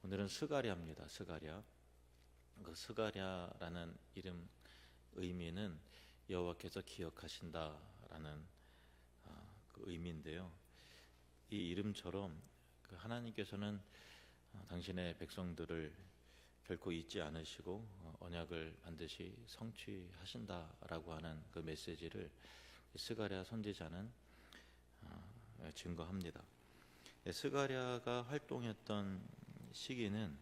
오늘은 스가랴입니다. 스가랴. 그 스가랴라는 이름 의미는 여호와께서 기억하신다라는 그 의미인데요. 이 이름처럼 그 하나님께서는 당신의 백성들을 결코 잊지 않으시고 언약을 반드시 성취하신다라고 하는 그 메시지를 스가랴 선지자는 증거합니다. 스가랴가 활동했던 시기는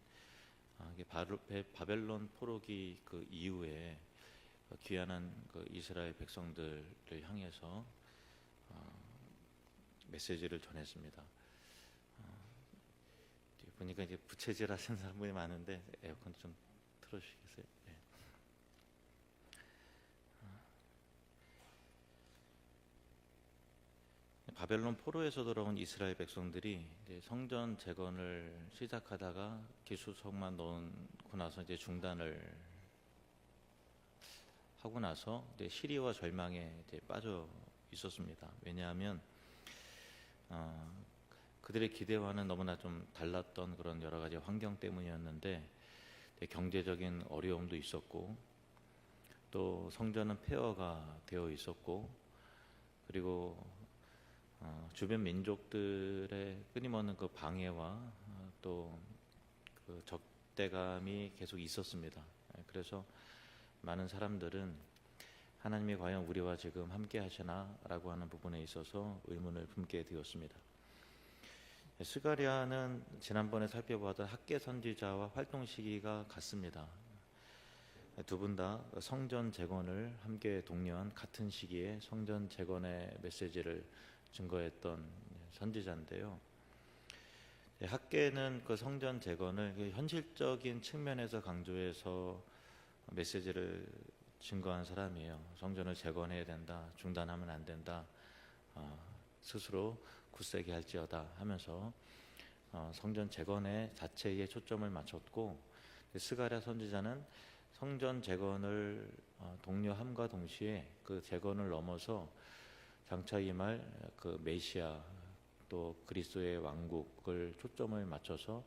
이게 바벨론 포로기 그 이후에 귀환한 그 이스라엘 백성들을 향해서 메시지를 전했습니다. 보니까 이제 부채질 하시는 사람들이 많은데 에어컨 좀 틀어주시겠어요? 네. 바벨론 포로에서 돌아온 이스라엘 백성들이 이제 성전 재건을 시작하다가 기수석만 넣고 나서 이제 중단을 하고 나서 이제 시리와 절망에 이제 빠져 있었습니다. 왜냐하면 그들의 기대와는 너무나 좀 달랐던 그런 여러 가지 환경 때문이었는데, 경제적인 어려움도 있었고, 또 성전은 폐허가 되어 있었고, 그리고 주변 민족들의 끊임없는 그 방해와 또 그 적대감이 계속 있었습니다. 그래서 많은 사람들은 하나님이 과연 우리와 지금 함께 하시나 라고 하는 부분에 있어서 의문을 품게 되었습니다. 스가랴는 지난번에 살펴보았던 학계 선지자와 활동 시기가 같습니다. 두 분 다 성전 재건을 함께 독려한 같은 시기에 성전 재건의 메시지를 증거했던 선지자인데요. 학계는 그 성전 재건을 현실적인 측면에서 강조해서 메시지를 증거한 사람이에요. 성전을 재건해야 된다, 중단하면 안 된다, 스스로 굳세게 할지어다 하면서 성전 재건의 자체에 초점을 맞췄고, 스가랴 선지자는 성전 재건을 독려함과 동시에 그 재건을 넘어서 장차 임할 그 메시아 또 그리스도의 왕국을 초점을 맞춰서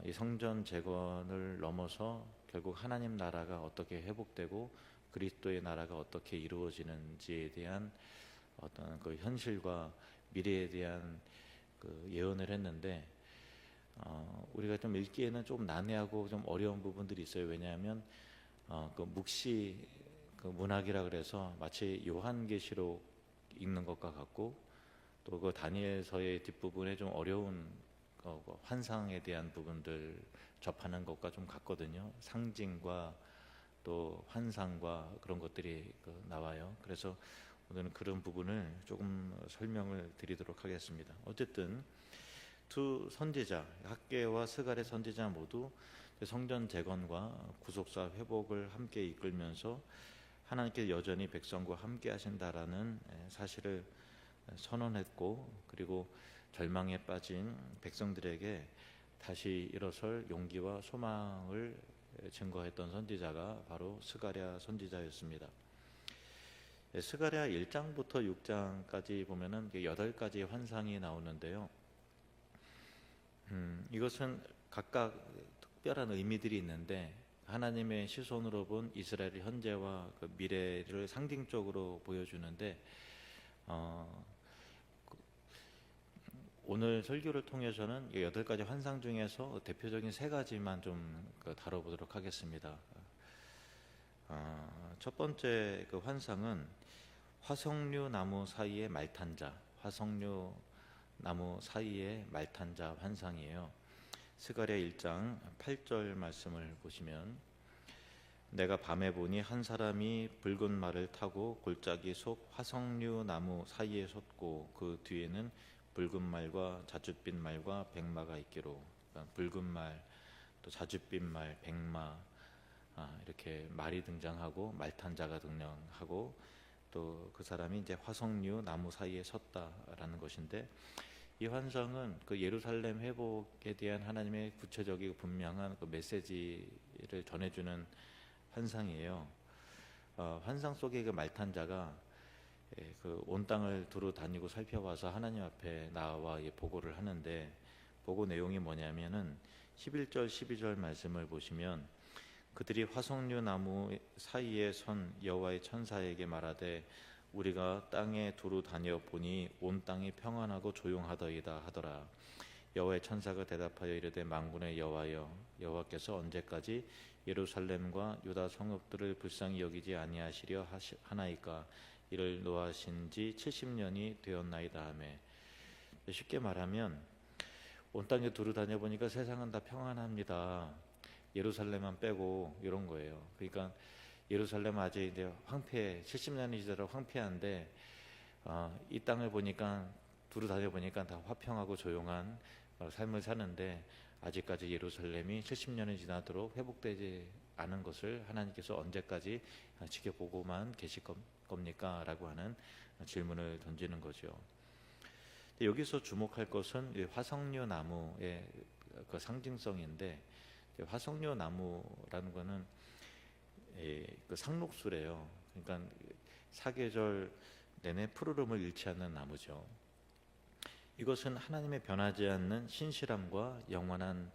이 성전 재건을 넘어서 결국 하나님 나라가 어떻게 회복되고 그리스도의 나라가 어떻게 이루어지는지에 대한 어떤 그 현실과 미래에 대한 그 예언을 했는데, 우리가 좀 읽기에는 좀 난해하고 좀 어려운 부분들이 있어요. 왜냐하면 그 묵시 그 문학이라 그래서 마치 요한계시록 읽는 것과 같고, 또 그 다니엘서의 뒷부분에 좀 어려운 환상에 대한 부분들 접하는 것과 좀 같거든요. 상징과 또 환상과 그런 것들이 나와요. 그래서 오늘은 그런 부분을 조금 설명을 드리도록 하겠습니다. 어쨌든 두 선지자, 학개와 스가랴 선지자 모두 성전 재건과 구속사 회복을 함께 이끌면서 하나님께 여전히 백성과 함께 하신다라는 사실을 선언했고, 그리고 절망에 빠진 백성들에게 다시 일어설 용기와 소망을 증거했던 선지자가 바로 스가랴 선지자였습니다. 스가랴 1장부터 6장까지 보면은 8가지 환상이 나오는데요. 이것은 각각 특별한 의미들이 있는데, 하나님의 시선으로 본 이스라엘의 현재와 그 미래를 상징적으로 보여주는데, 오늘 설교를 통해서는 8가지 환상 중에서 대표적인 3가지만 좀 다뤄보도록 하겠습니다. 첫 번째 그 환상은 화석류 나무 사이에 말탄 자, 화석류 나무 사이에 말탄 자 환상이에요. 스가랴 1장 8절 말씀을 보시면, 내가 밤에 보니 한 사람이 붉은 말을 타고 골짜기 속 화석류 나무 사이에 섰고, 그 뒤에는 붉은 말과 자줏빛 말과 백마가 있기로. 그러니까 붉은 말, 또 자줏빛 말, 백마, 이렇게 말이 등장하고 말탄 자가 등장하고, 또 그 사람이 이제 화석류 나무 사이에 섰다라는 것인데, 이 환상은 그 예루살렘 회복에 대한 하나님의 구체적이고 분명한 그 메시지를 전해주는 환상이에요. 환상 속의 그 말탄 자가 그 온 땅을 두루 다니고 살펴봐서 하나님 앞에 나와 보고를 하는데, 보고 내용이 뭐냐면은 11절 12절 말씀을 보시면 그들이 화석류 나무 사이에 선 여호와의 천사에게 말하되 우리가 땅에 두루 다녀 보니 온 땅이 평안하고 조용하더이다 하더라. 여호와의 천사가 대답하여 이르되 만군의 여호와여 여호와께서 언제까지 예루살렘과 유다 성읍들을 불쌍히 여기지 아니하시려 하나이까. 이를 노하신 지 70년이 되었나이다 하매. 쉽게 말하면 온 땅에 두루 다녀보니까 세상은 다 평안합니다. 예루살렘만 빼고 이런 거예요. 그러니까 예루살렘 아직 이제 70년이 지나도록 황폐한데 이 땅을 보니까 두루 다녀보니까 다 화평하고 조용한 삶을 사는데 아직까지 예루살렘이 70년이 지나도록 회복되지 않은 것을 하나님께서 언제까지 지켜보고만 계실 겁니까? 라고 하는 질문을 던지는 거죠. 여기서 주목할 것은 화석류 나무의 그 상징성인데, 화석류 나무라는 것은 그 상록수래요. 그러니까 사계절 내내 푸르름을 잃지 않는 나무죠. 이것은 하나님의 변하지 않는 신실함과 영원한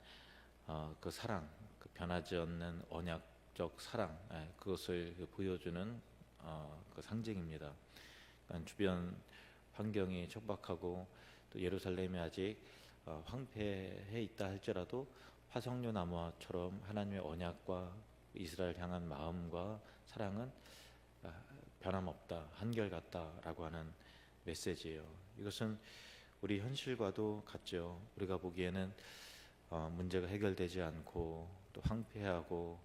그 사랑, 그 변하지 않는 언약적 사랑, 그것을 보여주는 그 상징입니다. 그러니까 주변 환경이 척박하고 또 예루살렘이 아직 황폐해 있다 할지라도 화석류 나무처럼 하나님의 언약과 이스라엘 향한 마음과 사랑은 변함없다, 한결같다라고 하는 메시지예요. 이것은 우리 현실과도 같죠. 우리가 보기에는 문제가 해결되지 않고 또 황폐하고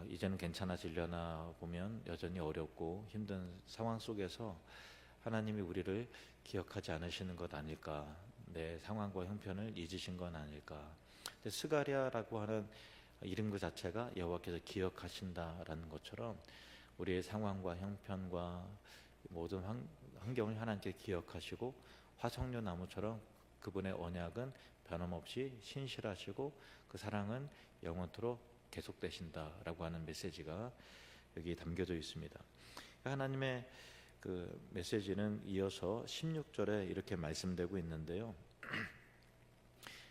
이제는 괜찮아지려나 보면 여전히 어렵고 힘든 상황 속에서 하나님이 우리를 기억하지 않으시는 것 아닐까, 내 상황과 형편을 잊으신 건 아닐까. 근데 스가랴라고 하는 이름 그 자체가 여호와께서 기억하신다라는 것처럼 우리의 상황과 형편과 모든 환경을 하나님께 기억하시고 화석류 나무처럼 그분의 언약은 변함없이 신실하시고 그 사랑은 영원토록 계속되신다라고 하는 메시지가 여기 담겨져 있습니다. 하나님의 그 메시지는 이어서 16절에 이렇게 말씀되고 있는데요.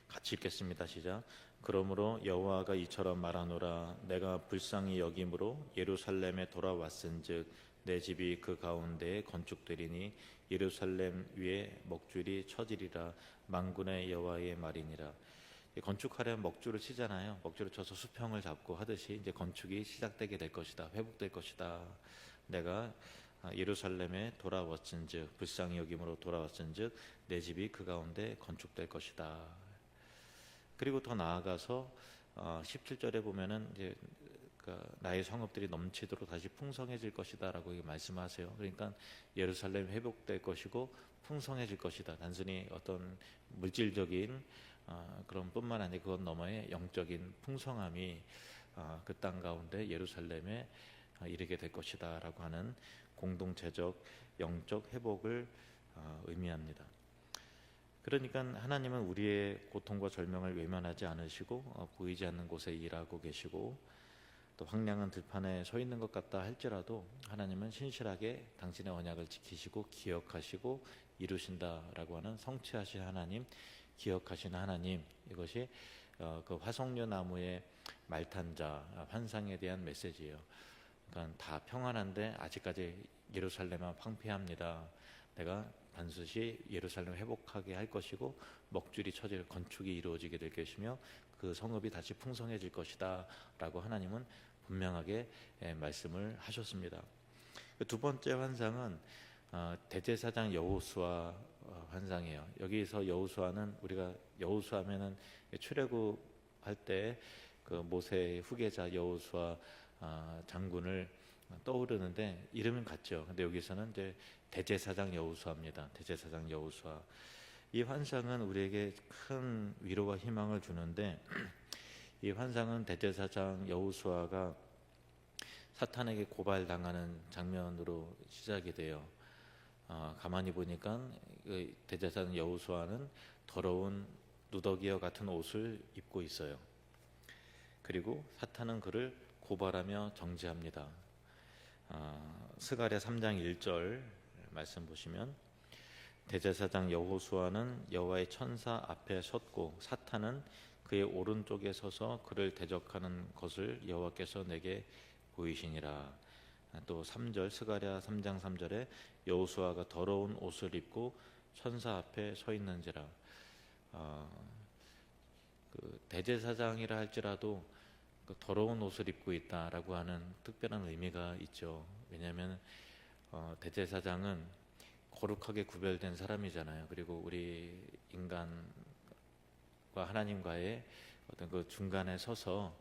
같이 읽겠습니다. 시작. 그러므로 여호와가 이처럼 말하노라. 내가 불쌍히 여김으로 예루살렘에 돌아왔은즉 내 집이 그 가운데에 건축되리니 예루살렘 위에 먹줄이 쳐지리라. 만군의 여호와의 말이니라. 건축하려면 먹줄을 치잖아요. 먹줄을 쳐서 수평을 잡고 하듯이 이제 건축이 시작되게 될 것이다. 회복될 것이다. 내가 예루살렘에 돌아왔은즉 불쌍히 여김으로 돌아왔은즉 내 집이 그 가운데 건축될 것이다. 그리고 더 나아가서 17절에 보면은 이제 나의 성읍들이 넘치도록 다시 풍성해질 것이다라고 말씀하세요. 그러니까 예루살렘 회복될 것이고 풍성해질 것이다. 단순히 어떤 물질적인 그런 뿐만 아니라 그것 너머의 영적인 풍성함이 그 땅 가운데 예루살렘에 이르게 될 것이다라고 하는 공동체적 영적 회복을 의미합니다. 그러니까 하나님은 우리의 고통과 절명을 외면하지 않으시고 보이지 않는 곳에 일하고 계시고 또 황량한 들판에 서 있는 것 같다 할지라도 하나님은 신실하게 당신의 언약을 지키시고 기억하시고 이루신다라고 하는 성취하신 하나님, 기억하신 하나님, 이것이 그 화석류 나무의 말탄자 환상에 대한 메시지예요. 그러니까 다 평안한데 아직까지 예루살렘은 황폐합니다. 내가 반드시 예루살렘을 회복하게 할 것이고 먹줄이 쳐질 건축이 이루어지게 될 것이며 그 성읍이 다시 풍성해질 것이다 라고 하나님은 분명하게 말씀을 하셨습니다. 두 번째 환상은 대제사장 여호수아 환상이에요. 여기서 여호수아는 우리가 여호수아면은 출애굽할 때 그 모세의 후계자 여호수아 장군을 떠오르는데 이름은 같죠. 근데 여기서는 이제 대제사장 여호수아입니다. 대제사장 여호수아. 이 환상은 우리에게 큰 위로와 희망을 주는데 이 환상은 대제사장 여호수아가 사탄에게 고발당하는 장면으로 시작이 돼요. 가만히 보니까 그 대제사장 여호수아는 더러운 누더기와 같은 옷을 입고 있어요. 그리고 사탄은 그를 고발하며 정죄합니다. 스가랴 3장 1절 말씀 보시면 대제사장 여호수아는 여호와의 천사 앞에 섰고 사탄은 그의 오른쪽에 서서 그를 대적하는 것을 여호와께서 내게 보이시니라. 또 3절 스가랴 3장 3절에 여호수아가 더러운 옷을 입고 천사 앞에 서 있는지라. 그 대제사장이라 할지라도 그 더러운 옷을 입고 있다라고 하는 특별한 의미가 있죠. 왜냐하면 대제사장은 거룩하게 구별된 사람이잖아요. 그리고 우리 인간과 하나님과의 어떤 그 중간에 서서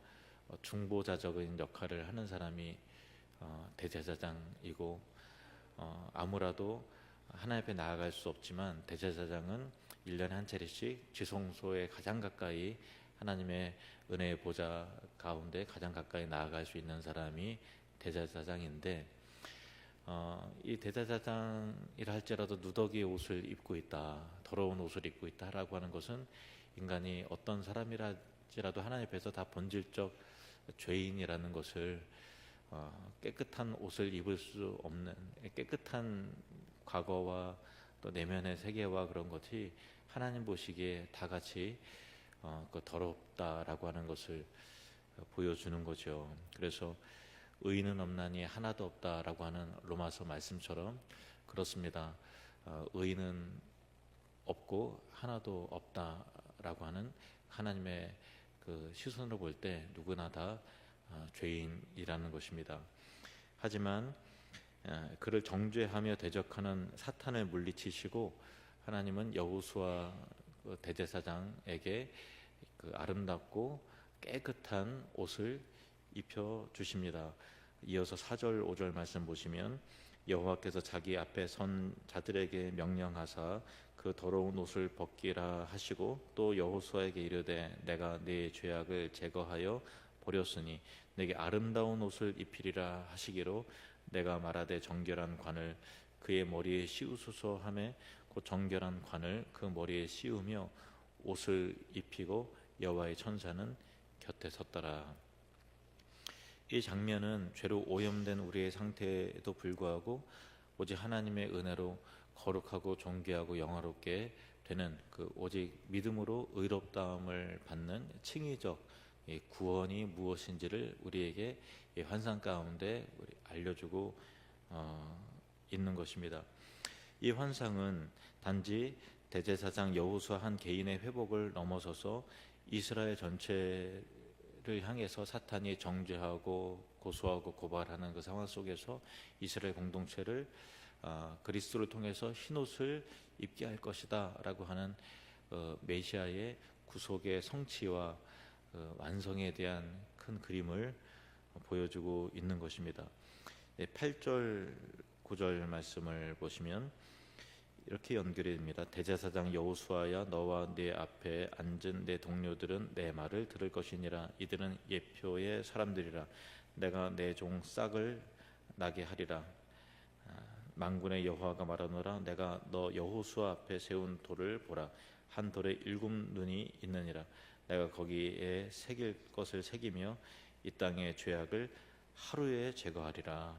중보자적인 역할을 하는 사람이 대제사장이고, 아무라도 하나님 앞에 나아갈 수 없지만 대제사장은 1년에 한 차례씩 지성소에 가장 가까이 하나님의 은혜의 보좌 가운데 가장 가까이 나아갈 수 있는 사람이 대제사장인데, 이 대제사장이라 할지라도 누더기의 옷을 입고 있다, 더러운 옷을 입고 있다라고 하는 것은 인간이 어떤 사람이라도 하나님 앞에서 다 본질적 죄인이라는 것을, 깨끗한 옷을 입을 수 없는, 깨끗한 과거와 또 내면의 세계와 그런 것이 하나님 보시기에 다 같이 그 더럽다라고 하는 것을 보여주는 거죠. 그래서 의인은 없나니 하나도 없다라고 하는 로마서 말씀처럼 그렇습니다. 의인은 없고 하나도 없다라고 하는 하나님의 그 시선으로 볼 때 누구나 다 죄인이라는 것입니다. 하지만 그를 정죄하며 대적하는 사탄을 물리치시고 하나님은 여호수아 대제사장에게 그 아름답고 깨끗한 옷을 입혀 주십니다. 이어서 4절 5절 말씀 보시면 여호와께서 자기 앞에 선 자들에게 명령하사 그 더러운 옷을 벗기라 하시고 또 여호수아에게 이르되 내가 네 죄악을 제거하여 버렸으니 내게 아름다운 옷을 입히리라 하시기로 내가 말하되 정결한 관을 그의 머리에 씌우소서 하매 곧 정결한 관을 그 머리에 씌우며 옷을 입히고 여호와의 천사는 곁에 섰더라. 이 장면은 죄로 오염된 우리의 상태에도 불구하고 오직 하나님의 은혜로 거룩하고 존귀하고 영화롭게 되는 그 오직 믿음으로 의롭다함을 받는 칭의적 구원이 무엇인지를 우리에게 환상 가운데 알려주고 있는 것입니다. 이 환상은 단지 대제사장 여호수아 한 개인의 회복을 넘어서서 이스라엘 전체를 향해서 사탄이 정죄하고 고소하고 고발하는 그 상황 속에서 이스라엘 공동체를 그리스도를 통해서 흰옷을 입게 할 것이다 라고 하는 메시아의 구속의 성취와 완성에 대한 큰 그림을 보여주고 있는 것입니다. 8절 9절 말씀을 보시면 이렇게 연결이 됩니다. 대제사장 여호수아야 너와 네 앞에 앉은 내 동료들은 내 말을 들을 것이니라. 이들은 예표의 사람들이라. 내가 내 종 싹을 나게 하리라. 만군의 여호와가 말하노라. 내가 너 여호수아 앞에 세운 돌을 보라. 한 돌에 7눈이 있느니라. 내가 거기에 새길 것을 새기며 이 땅의 죄악을 하루에 제거하리라.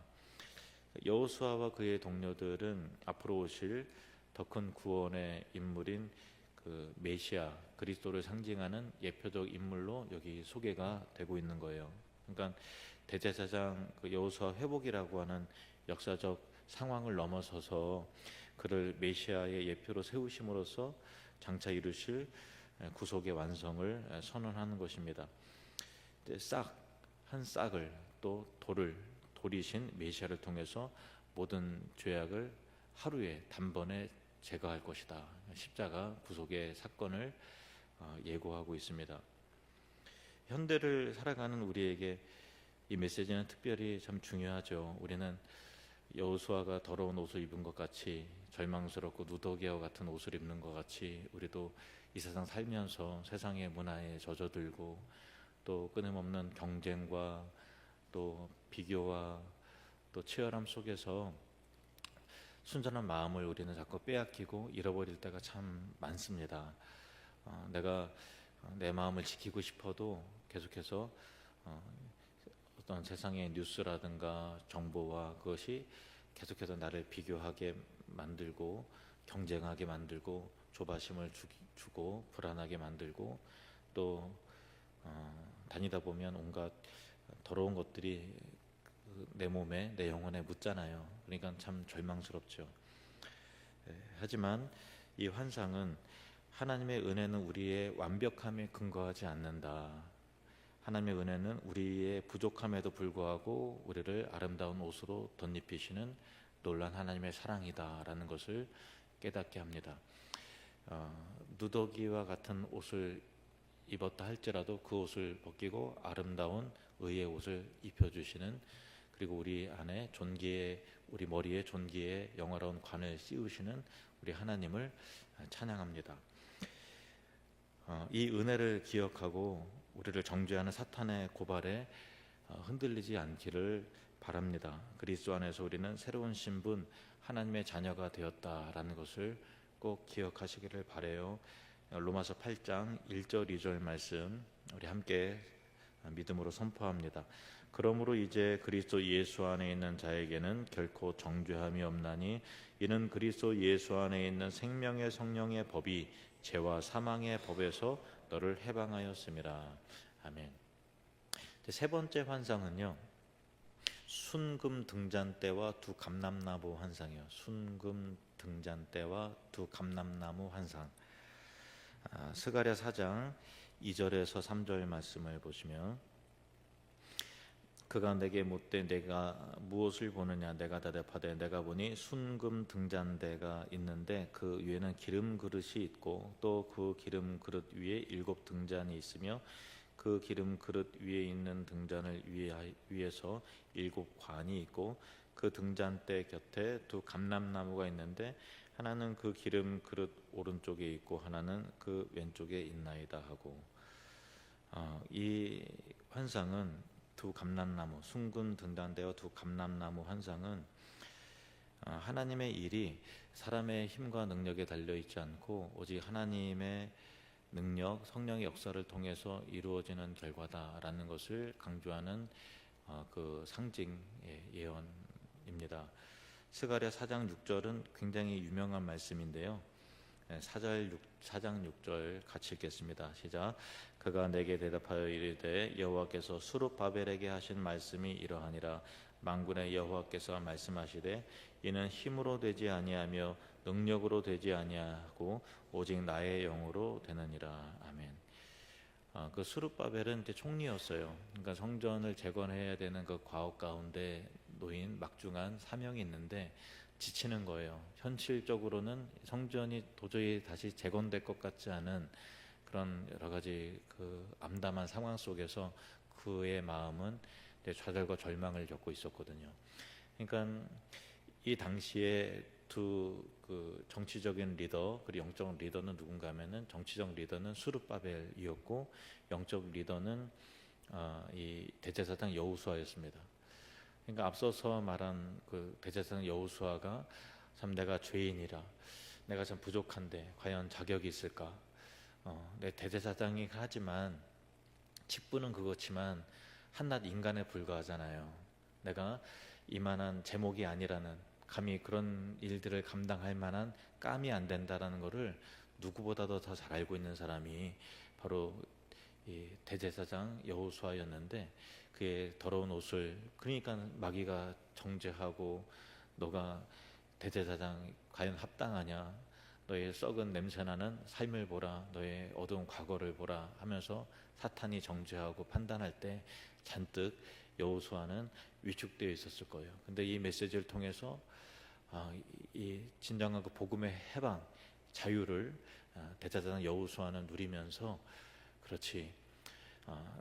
여호수아와 그의 동료들은 앞으로 오실 더 큰 구원의 인물인 그 메시아 그리스도를 상징하는 예표적 인물로 여기 소개가 되고 있는 거예요. 그러니까 대제사장 그 여호수아 회복이라고 하는 역사적 상황을 넘어서서 그를 메시아의 예표로 세우심으로써 장차 이루실 구속의 완성을 선언하는 것입니다. 한 싹을 또 돌이신 메시아를 통해서 모든 죄악을 하루에 단번에 제거할 것이다. 십자가 구속의 사건을 예고하고 있습니다. 현대를 살아가는 우리에게 이 메시지는 특별히 참 중요하죠. 우리는 여호수아가 더러운 옷을 입은 것 같이 절망스럽고 누더기와 같은 옷을 입는 것 같이 우리도 이 세상 살면서 세상의 문화에 젖어들고 또 끊임없는 경쟁과 또 비교와 또 치열함 속에서 순전한 마음을 우리는 자꾸 빼앗기고 잃어버릴 때가 참 많습니다. 내가 내 마음을 지키고 싶어도 계속해서 어떤 세상의 뉴스라든가 정보와 그것이 계속해서 나를 비교하게 만들고 경쟁하게 만들고 조바심을 주고 불안하게 만들고 또 다니다 보면 온갖 더러운 것들이 내 몸에 내 영혼에 묻잖아요. 그러니까 참 절망스럽죠. 하지만 이 환상은 하나님의 은혜는 우리의 완벽함에 근거하지 않는다. 하나님의 은혜는 우리의 부족함에도 불구하고 우리를 아름다운 옷으로 덧입히시는 놀란 하나님의 사랑이다라는 것을 깨닫게 합니다. 누더기와 같은 옷을 입었다 할지라도 그 옷을 벗기고 아름다운 의의 옷을 입혀주시는, 그리고 우리 안에 존귀의, 우리 머리에 존귀의 영화로운 관을 씌우시는 우리 하나님을 찬양합니다. 이 은혜를 기억하고 우리를 정죄하는 사탄의 고발에 흔들리지 않기를 바랍니다. 그리스도 안에서 우리는 새로운 신분, 하나님의 자녀가 되었다라는 것을 꼭 기억하시기를 바라요. 로마서 8장 1절 2절 말씀 우리 함께 믿음으로 선포합니다. 그러므로 이제 그리스도 예수 안에 있는 자에게는 결코 정죄함이 없나니 이는 그리스도 예수 안에 있는 생명의 성령의 법이 죄와 사망의 법에서 너를 해방하였음이라. 아멘. 세 번째 환상은요, 순금 등잔대와 두 감람나무 환상이요. 순금 등잔대와 두 감람나무 환상. 스가랴 4장 2절에서 3절 말씀을 보시면, 그가 내게 묻되 내가 무엇을 보느냐? 내가 대답하되 내가 보니 순금 등잔대가 있는데 그 위에는 기름 그릇이 있고 또 그 기름 그릇 위에 7 등잔이 있으며 그 기름 그릇 위에 있는 등잔을 위에서 7 관이 있고 그 등잔대 곁에 두 감람나무가 있는데 하나는 그 기름 그릇 오른쪽에 있고 하나는 그 왼쪽에 있나이다 하고, 이 환상은 두 감람나무, 순금 등잔대와 두 감람나무 환상은 하나님의 일이 사람의 힘과 능력에 달려 있지 않고 오직 하나님의 능력, 성령의 역사를 통해서 이루어지는 결과다라는 것을 강조하는 그 상징 예언입니다. 스가랴 4장 6절은 굉장히 유명한 말씀인데요. 4장 6절 같이 읽겠습니다. 시작. 그가 내게 대답하여 이르되 여호와께서 수룹바벨에게 하신 말씀이 이러하니라. 만군의 여호와께서 말씀하시되 이는 힘으로 되지 아니하며 능력으로 되지 아니하고 오직 나의 영으로 되느니라. 아멘. 그 수룹바벨은 이제 총리였어요. 그러니까 성전을 재건해야 되는 그 과업 가운데 놓인 막중한 사명이 있는데 지치는 거예요. 현실적으로는 성전이 도저히 다시 재건될 것 같지 않은 그런 여러 가지 그 암담한 상황 속에서 그의 마음은 좌절과 절망을 겪고 있었거든요. 그러니까 이 당시에 두 그 정치적인 리더 그리고 영적 리더는 누군가 하면은, 정치적 리더는 수룹바벨이었고 영적 리더는 이 대제사장 여호수아였습니다. 그러니까 앞서서 말한 그 대제사장 여호수아가 참 내가 죄인이라, 내가 참 부족한데 과연 자격이 있을까? 내 대제사장이 하지만 직분은 그렇지만 한낱 인간에 불과하잖아요. 내가 이만한 제목이 아니라는, 감히 그런 일들을 감당할 만한 깜이 안 된다라는 것을 누구보다도 더 잘 알고 있는 사람이 바로 이 대제사장 여호수아였는데, 그의 더러운 옷을, 그러니까 마귀가 정죄하고 너가 대제사장 과연 합당하냐, 너의 썩은 냄새나는 삶을 보라, 너의 어두운 과거를 보라 하면서 사탄이 정죄하고 판단할 때 잔뜩 여호수아는 위축되어 있었을 거예요. 근데 이 메시지를 통해서 이 진정한 그 복음의 해방, 자유를 대제사장 여호수아는 누리면서, 그렇지,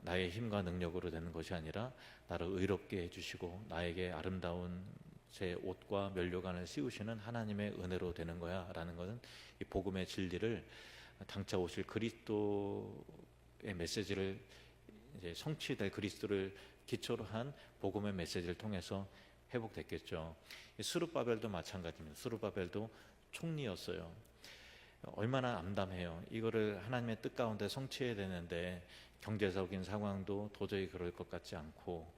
나의 힘과 능력으로 되는 것이 아니라 나를 의롭게 해주시고 나에게 아름다운 제 옷과 면류관을 씌우시는 하나님의 은혜로 되는 거야 라는 것은 이 복음의 진리를 당차 오실 그리스도의 메시지를, 이제 성취될 그리스도를 기초로 한 복음의 메시지를 통해서 회복됐겠죠. 스룹바벨도 마찬가지입니다. 스룹바벨도 총리였어요. 얼마나 암담해요. 이거를 하나님의 뜻 가운데 성취해야 되는데 경제적인 상황도 도저히 그럴 것 같지 않고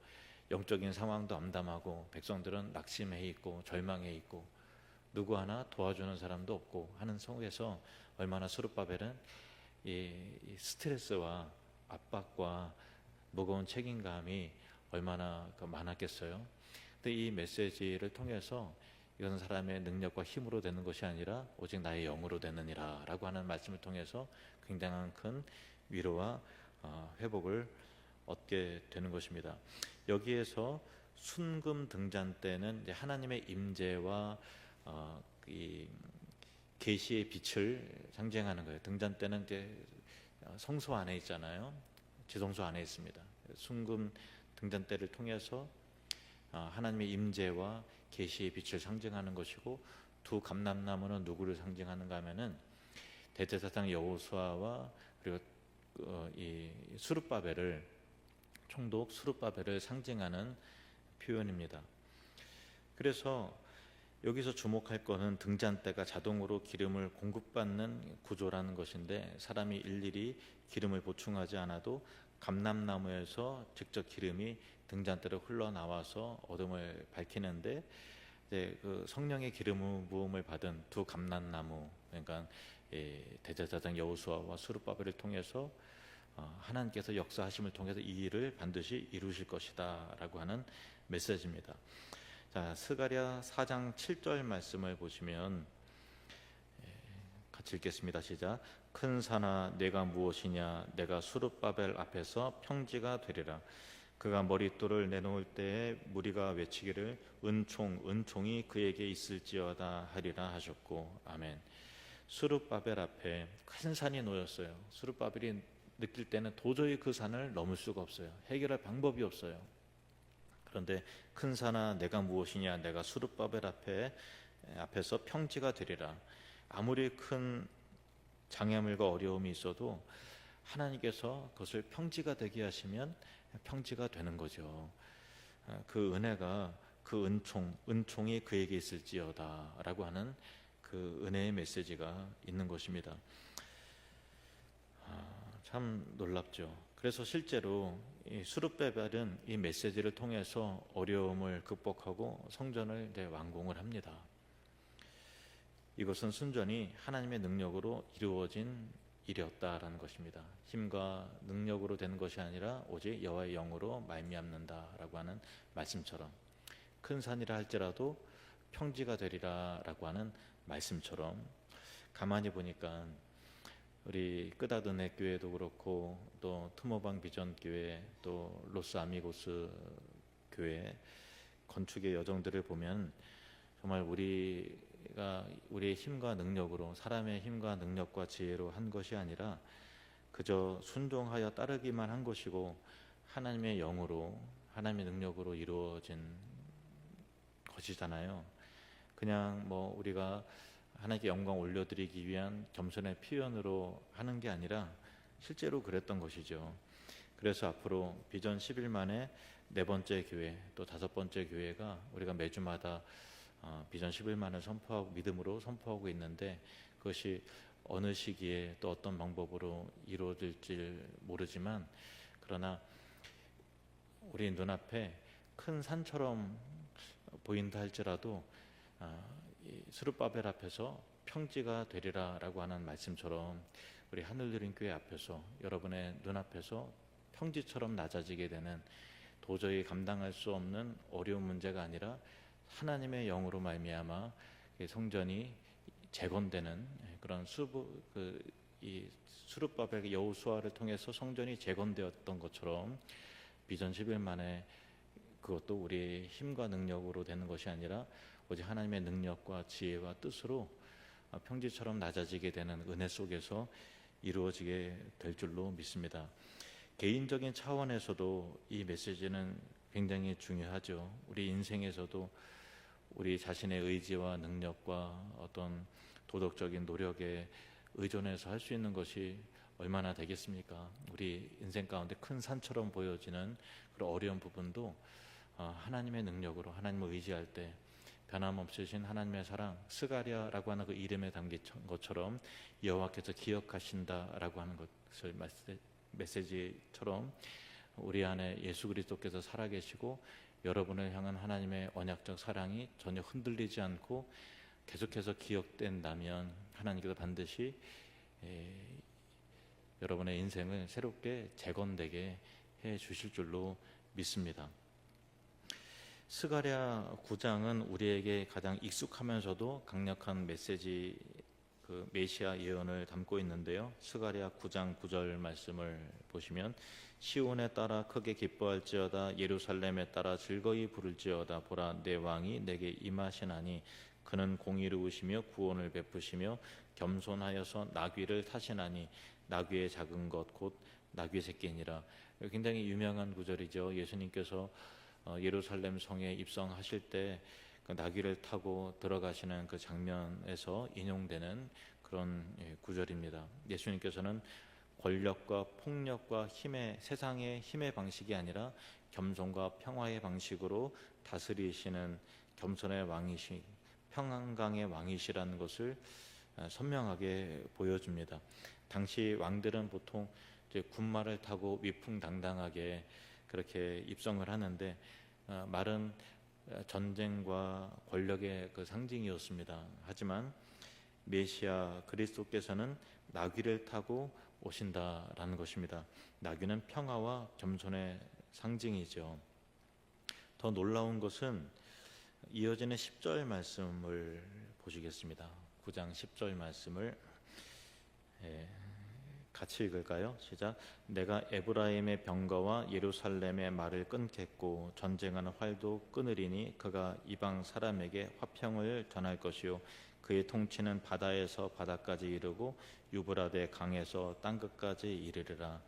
영적인 상황도 암담하고 백성들은 낙심해 있고 절망해 있고 누구 하나 도와주는 사람도 없고 하는 속에서 얼마나 스룹바벨은 이 스트레스와 압박과 무거운 책임감이 얼마나 많았겠어요. 근데 이 메시지를 통해서 이것은 사람의 능력과 힘으로 되는 것이 아니라 오직 나의 영으로 되느니라 라고 하는 말씀을 통해서 굉장한 큰 위로와 회복을 얻게 되는 것입니다. 여기에서 순금 등잔 때는 이제 하나님의 임재와 이 계시의 빛을 상징하는 거예요. 등잔 때는 이제 성소 안에 있잖아요. 지성소 안에 있습니다. 순금 등잔 때를 통해서 하나님의 임재와 계시의 빛을 상징하는 것이고, 두 감람나무는 누구를 상징하는가 하면은 대제사장 여호수아와 그리고 이 스룹바벨을, 총독 스룹바벨을 상징하는 표현입니다. 그래서 여기서 주목할 것은 등잔대가 자동으로 기름을 공급받는 구조라는 것인데, 사람이 일일이 기름을 보충하지 않아도 감람나무에서 직접 기름이 등잔대로 흘러나와서 어둠을 밝히는데, 이제 그 성령의 기름 부음을 받은 두 감람나무, 그러니까 대제사장 여호수아와 스룹바벨을 통해서 하나님께서 역사하심을 통해서 이 일을 반드시 이루실 것이다 라고 하는 메시지입니다. 자, 스가랴 4장 7절 말씀을 보시면 같이 읽겠습니다. 시작. 큰 산아 내가 무엇이냐, 내가 스룹바벨 앞에서 평지가 되리라. 그가 머릿돌을 내놓을 때에 무리가 외치기를 은총 은총이 그에게 있을지어다 하리라 하셨고, 아멘. 스룹바벨 앞에 큰 산이 놓였어요. 스룹바벨이 느낄 때는 도저히 그 산을 넘을 수가 없어요. 해결할 방법이 없어요. 그런데 큰 산아 내가 무엇이냐, 내가 스룹바벨 앞에서 평지가 되리라. 아무리 큰 장애물과 어려움이 있어도 하나님께서 그것을 평지가 되게 하시면 평지가 되는 거죠. 그 은혜가, 그 은총이 그에게 있을지어다 라고 하는 그 은혜의 메시지가 있는 것입니다. 참 놀랍죠. 그래서 실제로 이 스룹바벨은 이 메시지를 통해서 어려움을 극복하고 성전을 이제 완공을 합니다. 이것은 순전히 하나님의 능력으로 이루어진 일이었다라는 것입니다. 힘과 능력으로 되는 것이 아니라 오직 여호와의 영으로 말미암는다라고 하는 말씀처럼, 큰 산이라 할지라도 평지가 되리라라고 하는 말씀처럼, 가만히 보니까 우리 끄다드네 교회도 그렇고 또 트모방 비전 교회, 또 로스 아미고스 교회 건축의 여정들을 보면 정말 우리가 우리의 힘과 능력으로, 사람의 힘과 능력과 지혜로 한 것이 아니라 그저 순종하여 따르기만 한 것이고, 하나님의 영으로, 하나님의 능력으로 이루어진 것이잖아요. 그냥 뭐 우리가 하나님께 영광 올려드리기 위한 겸손의 표현으로 하는 게 아니라 실제로 그랬던 것이죠. 그래서 앞으로 비전 11만의 네 번째 교회, 또 다섯 번째 교회가 우리가 매주마다 비전 11만을 선포하고 믿음으로 선포하고 있는데, 그것이 어느 시기에 또 어떤 방법으로 이루어질지 모르지만, 그러나 우리 눈앞에 큰 산처럼 보인다 할지라도 이 스룹바벨 앞에서 평지가 되리라라고 하는 말씀처럼 우리 하늘드림 교회 앞에서, 여러분의 눈앞에서 평지처럼 낮아지게 되는, 도저히 감당할 수 없는 어려운 문제가 아니라 하나님의 영으로 말미암아 성전이 재건되는 그런 이 스룹바벨 여호수아를 통해서 성전이 재건되었던 것처럼, 비전 11만에 그것도 우리의 힘과 능력으로 되는 것이 아니라 오직 하나님의 능력과 지혜와 뜻으로 평지처럼 낮아지게 되는 은혜 속에서 이루어지게 될 줄로 믿습니다. 개인적인 차원에서도 이 메시지는 굉장히 중요하죠. 우리 인생에서도 우리 자신의 의지와 능력과 어떤 도덕적인 노력에 의존해서 할 수 있는 것이 얼마나 되겠습니까? 우리 인생 가운데 큰 산처럼 보여지는 그런 어려운 부분도 하나님의 능력으로, 하나님을 의지할 때 변함없으신 하나님의 사랑, 스가랴라고 하는 그 이름에 담긴 것처럼 여호와께서 기억하신다라고 하는 것을 메시지처럼 우리 안에 예수 그리스도께서 살아계시고 여러분을 향한 하나님의 언약적 사랑이 전혀 흔들리지 않고 계속해서 기억된다면 하나님께서 반드시 여러분의 인생을 새롭게 재건되게 해 주실 줄로 믿습니다. 스가랴 9장은 우리에게 가장 익숙하면서도 강력한 메시지, 그 메시아 예언을 담고 있는데요. 스가랴 9장 9절 말씀을 보시면 시온에 따라 크게 기뻐할지어다 예루살렘에 따라 즐거이 부를지어다 보라 내 왕이 내게 임하시나니 그는 공의로우시며 구원을 베푸시며 겸손하여서 나귀를 타시나니 나귀의 작은 것 곧 나귀 새끼니라. 굉장히 유명한 구절이죠. 예수님께서 예루살렘 성에 입성하실 때 그 나귀를 타고 들어가시는 그 장면에서 인용되는 그런 구절입니다. 예수님께서는 권력과 폭력과 세상의 힘의 방식이 아니라 겸손과 평화의 방식으로 다스리시는 겸손의 왕이시, 평안강의 왕이시라는 것을 선명하게 보여줍니다. 당시 왕들은 보통 이제 군말을 타고 위풍당당하게 그렇게 입성을 하는데 말은 전쟁과 권력의 그 상징이었습니다. 하지만 메시아 그리스도께서는 나귀를 타고 오신다라는 것입니다. 나귀는 평화와 겸손의 상징이죠. 더 놀라운 것은 이어지는 10절 말씀을 보시겠습니다. 9장 10절 말씀을 같이 읽을까요? 시작. 내가 에브라임의 병거와 예루살렘의 말을 끊겠고 전쟁하는 활도 끊으리니 그가 이방 사람에게 화평을 전할 것이요 그의 통치는 바다에서 바다까지 이르고 유브라데 강에서 땅끝까지 이르리라.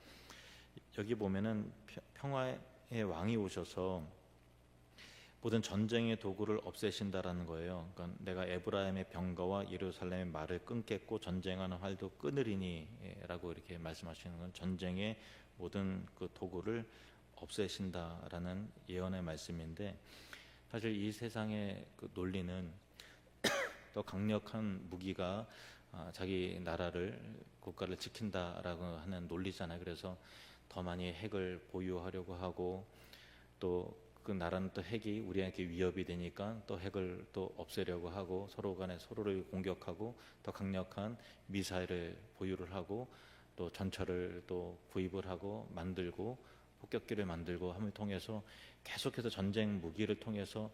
여기 보면은 평화의 왕이 오셔서 모든 전쟁의 도구를 없애신다라는 거예요. 그러니까 내가 에브라임의 병거와 예루살렘의 말을 끊겠고 전쟁하는 활도 끊으리니라고 이렇게 말씀하시는 건 전쟁의 모든 그 도구를 없애신다라는 예언의 말씀인데, 사실 이 세상의 그 논리는 더 강력한 무기가 자기 나라를, 국가를 지킨다라고 하는 논리잖아요. 그래서 더 많이 핵을 보유하려고 하고, 또 그 나라는 또 핵이 우리에게 위협이 되니까 또 핵을 또 없애려고 하고, 서로 간에 서로를 공격하고, 더 강력한 미사일을 보유를 하고, 또 전철을 또 구입을 하고 만들고, 폭격기를 만들고 함을 통해서 계속해서 전쟁 무기를 통해서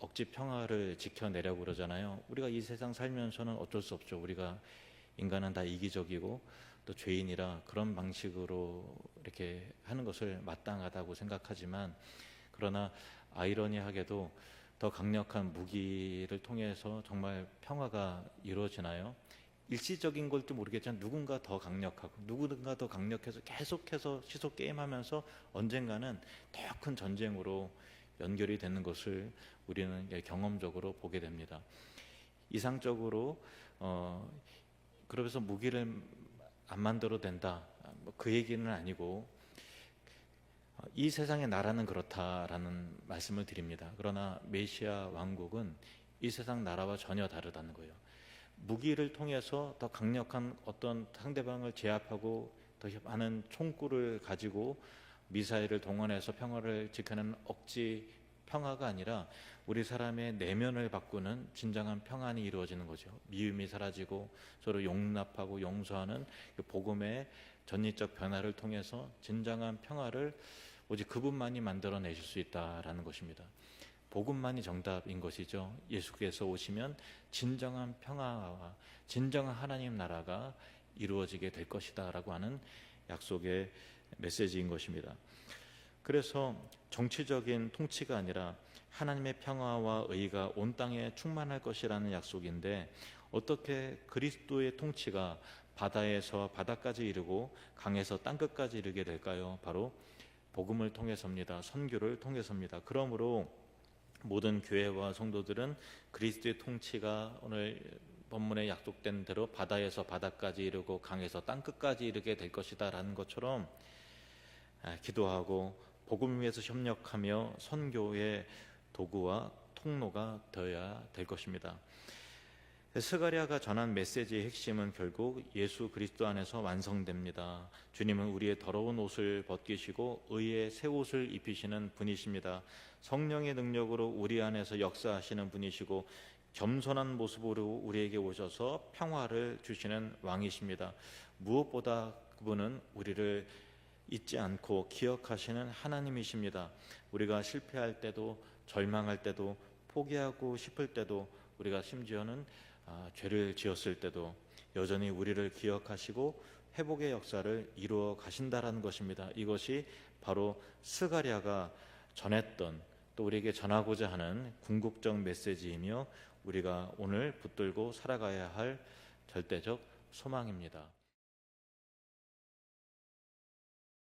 억지 평화를 지켜내려고 그러잖아요. 우리가 이 세상 살면서는 어쩔 수 없죠. 우리가 인간은 다 이기적이고 또 죄인이라 그런 방식으로 이렇게 하는 것을 마땅하다고 생각하지만, 그러나 아이러니하게도 더 강력한 무기를 통해서 정말 평화가 이루어지나요? 일시적인 걸지 모르겠지만 누군가 더 강력하고 누군가 더 강력해서 계속해서 시속 게임하면서 언젠가는 더 큰 전쟁으로 연결이 되는 것을 우리는 경험적으로 보게 됩니다. 이상적으로 그러면서 무기를 안 만들어도 된다, 그 얘기는 아니고, 이 세상의 나라는 그렇다라는 말씀을 드립니다. 그러나 메시아 왕국은 이 세상 나라와 전혀 다르다는 거예요. 무기를 통해서 더 강력한 어떤 상대방을 제압하고 더 많은 총구를 가지고 미사일을 동원해서 평화를 지켜내는 억지 평화가 아니라 우리 사람의 내면을 바꾸는 진정한 평안이 이루어지는 거죠. 미움이 사라지고 서로 용납하고 용서하는 그 복음의 전리적 변화를 통해서 진정한 평화를 오직 그분만이 만들어내실 수 있다라는 것입니다. 복음만이 정답인 것이죠. 예수께서 오시면 진정한 평화와 진정한 하나님 나라가 이루어지게 될 것이다 라고 하는 약속의 메시지인 것입니다. 그래서 정치적인 통치가 아니라 하나님의 평화와 의가 온 땅에 충만할 것이라는 약속인데, 어떻게 그리스도의 통치가 바다에서 바다까지 이르고 강에서 땅끝까지 이르게 될까요? 바로 복음을 통해서입니다. 선교를 통해서입니다. 그러므로 모든 교회와 성도들은 그리스도의 통치가 오늘 본문에 약속된 대로 바다에서 바다까지 이르고 강에서 땅끝까지 이르게 될 것이다 라는 것처럼 기도하고 복음을 위해서 협력하며 선교의 도구와 통로가 되어야 될 것입니다. 스가랴가 전한 메시지의 핵심은 결국 예수 그리스도 안에서 완성됩니다. 주님은 우리의 더러운 옷을 벗기시고 의의 새 옷을 입히시는 분이십니다. 성령의 능력으로 우리 안에서 역사하시는 분이시고 겸손한 모습으로 우리에게 오셔서 평화를 주시는 왕이십니다. 무엇보다 그분은 우리를 잊지 않고 기억하시는 하나님이십니다. 우리가 실패할 때도, 절망할 때도, 포기하고 싶을 때도, 우리가 심지어는 죄를 지었을 때도 여전히 우리를 기억하시고 회복의 역사를 이루어 가신다라는 것입니다. 이것이 바로 스가랴가 전했던, 또 우리에게 전하고자 하는 궁극적 메시지이며 우리가 오늘 붙들고 살아가야 할 절대적 소망입니다.